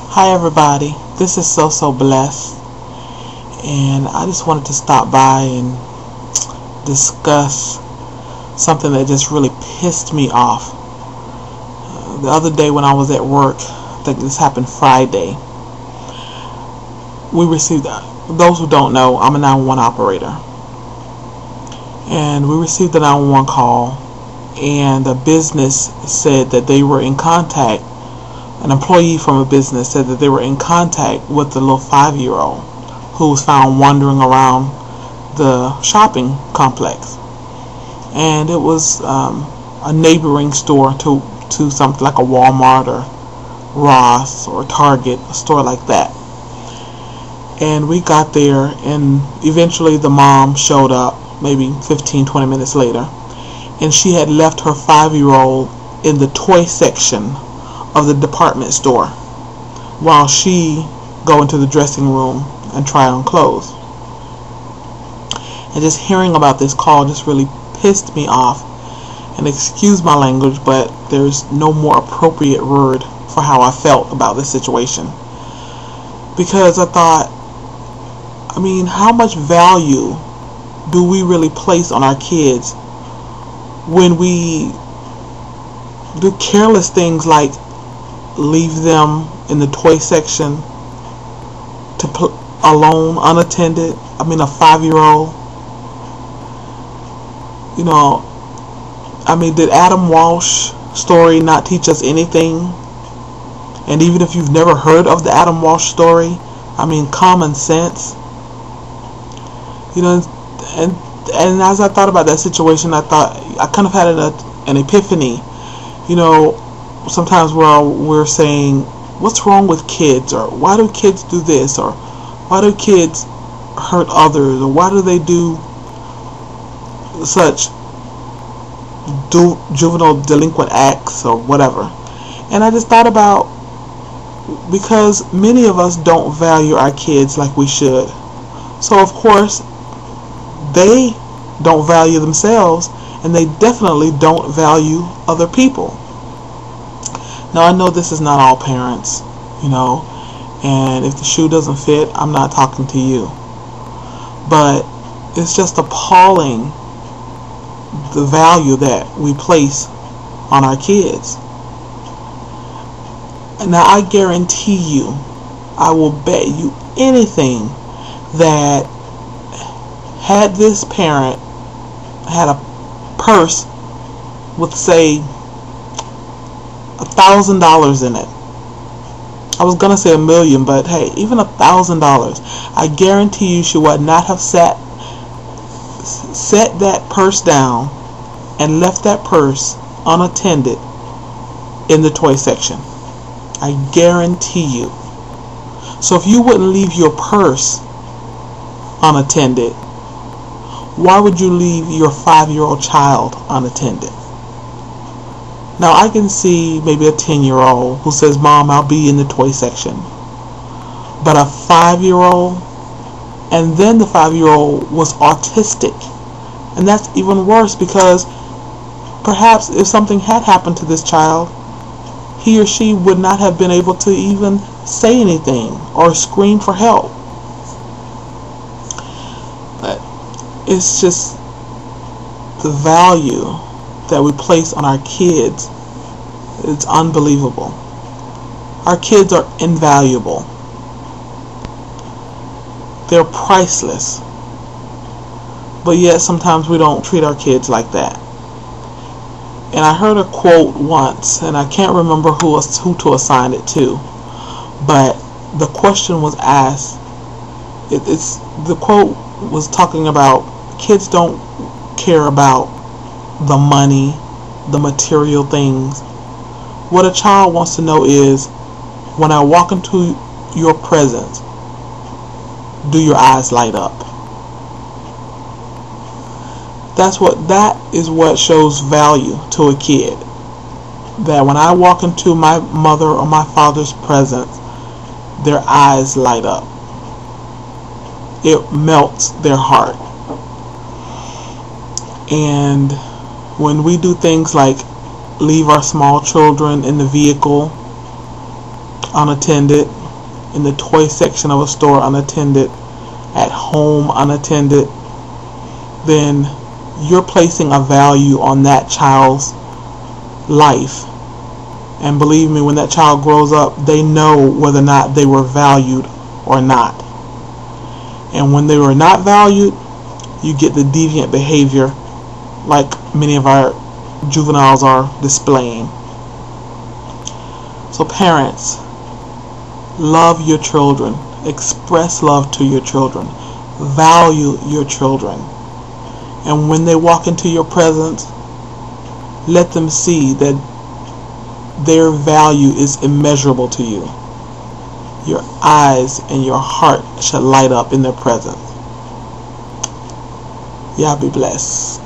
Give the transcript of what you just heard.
Hi everybody, this is So Blessed, and I just wanted to stop by and discuss something that just really pissed me off. The other day when I was at work, I think this happened Friday, we received, those who don't know, I'm a 911 operator, and we received a 911 call, and the business said that they were in contact. An employee from a business said that they were in contact with the little 5-year-old who was found wandering around the shopping complex. And it was a neighboring store to something like a Walmart or Ross or Target, a store like that. And we got there, and eventually the mom showed up, maybe 15-20 minutes later, and she had left her 5-year-old in the toy section of the department store while she go into the dressing room and try on clothes. And just hearing about this call just really pissed me off. And excuse my language, but there's no more appropriate word for how I felt about this situation. Because I thought, how much value do we really place on our kids when we do careless things like leave them in the toy section alone, unattended? A 5-year-old. Did Adam Walsh story not teach us anything? And even if you've never heard of the Adam Walsh story, common sense. And as I thought about that situation, I kind of had an epiphany. Sometimes we're saying, what's wrong with kids, or why do kids do this, or why do kids hurt others, or why do they do such juvenile delinquent acts or whatever. And I just thought about, because many of us don't value our kids like we should, so of course they don't value themselves, and they definitely don't value other people. Now, I know this is not all parents, and if the shoe doesn't fit, I'm not talking to you. But it's just appalling, the value that we place on our kids. Now, I guarantee you, I will bet you anything that had this parent had a purse with, say, $1,000 in it. I was gonna say $1 million, but hey, even $1,000, I guarantee you she would not have set that purse down and left that purse unattended in the toy section. I guarantee you. So if you wouldn't leave your purse unattended, why would you leave your 5-year-old child unattended? Now, I can see maybe a 10-year-old who says, Mom, I'll be in the toy section. But a 5-year-old, and then the 5-year-old was autistic. And that's even worse, because perhaps if something had happened to this child, he or she would not have been able to even say anything or scream for help. But it's just the value that we place on our kids. It's unbelievable. Our kids are invaluable. They're priceless. But yet sometimes we don't treat our kids like that. And I heard a quote once, and I can't remember who to assign it to, but the question was asked, the quote was talking about kids don't care about the money, the material things. What a child wants to know is, when I walk into your presence, do your eyes light up? That is what shows value to a kid. That when I walk into my mother or my father's presence, their eyes light up. It melts their heart. And when we do things like leave our small children in the vehicle unattended, in the toy section of a store unattended, at home unattended, then you're placing a value on that child's life. And believe me, when that child grows up, they know whether or not they were valued or not. And when they were not valued, you get the deviant behavior like many of our juveniles are displaying. So parents, love your children. Express love to your children. Value your children. And when they walk into your presence, let them see that their value is immeasurable to you. Your eyes and your heart should light up in their presence. Y'all be blessed.